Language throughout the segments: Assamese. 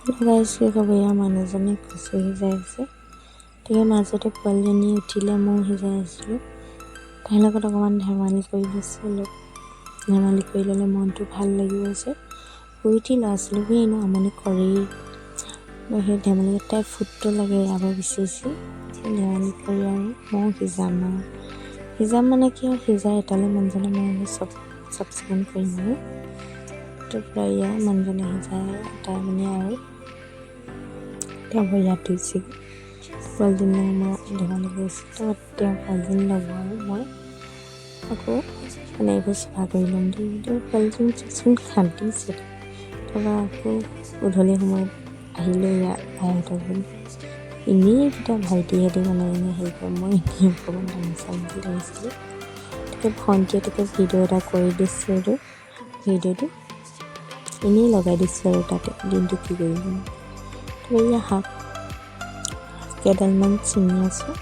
গাইছ কি ক'ব, ইয়াৰ মানুহজনে কচু সিজাই আছে। গতিকে মাজতে পোৱালীজনী উঠিলে, ময়ো সিজাই আছিলোঁ। তাইৰ লগত অকণমান ধেমালি কৰি লৈছিলোঁ। ধেমালি কৰি ল'লে মনটো ভাল লাগিব যে। শুই উঠি ল'ৰা ছোৱালীবোৰে এনেও আমনি কৰেই। সেই ধেমালি তাই ফুটটো লাগে এৰাব বিচাৰিছে। ধেমালি কৰি আৰু ময়ো সিজাম মানে কি আৰু সিজাই এটালৈ মানুহজনে মই চাফ চিকুণ কৰিম আৰু তাৰপৰা ইয়াৰ মানুহজনে সিজাই এটাই মানে আৰু তেওঁ ইয়াত ধুইছেগৈ। পোৱালীজনী মই ধেমালি কৰিছোঁ। তাৰপৰা তেওঁ পোৱালীজনী ল'ব আৰু মই আকৌ মানে এইবোৰ চাফা কৰি ল'ম দেই। পোৱালীজনী চোন কান্দিছে। তাৰপৰা আকৌ গধূলি সময়ত আহিলোঁ ইয়াৰ ভাইহঁতৰ ঘৰলৈ। এনেই দুটা ভাইটিহঁতে মানে এনেই হেৰি কৰে, মই এনেই অকণমান তামোচা বুলি লাগিছিলোঁ। গতিকে ভণ্টিহঁতকে ভিডিঅ' এটা কৰি দিছোঁ আৰু ভিডিঅ'টো এনেই লগাই দিছোঁ আৰু তাতে দিনটো কি কৰিব। তাৰপৰা এই শাক কেইডালমান ছিঙি আছোঁ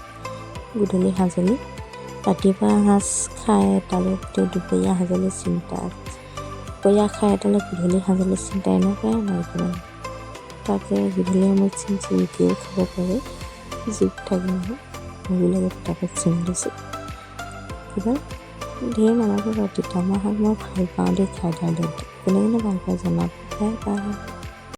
গধূলি সাজলৈ। ৰাতিপুৱা সাজ খাই এটালৈ দুপৰীয়া সাজলৈ চিন্তা, দুপৰীয়া খাই এটালৈ গধূলি সাজলৈ চিন্তা, এনেকুৱাই আমাৰ একেবাৰে। তাকে গধূলি সময়ত ৰুটিও খাব পাৰে, জোখ থাকে নহয়। সেইবিলাকে পটাপট ছিঙি দিছোঁ। কিবা ধেৰ নালাগে বাৰু, তিতা শাক মই ভাল পাওঁ দেই খাই। কোনে কোনে ভাল পায় জনাব। Bye bye.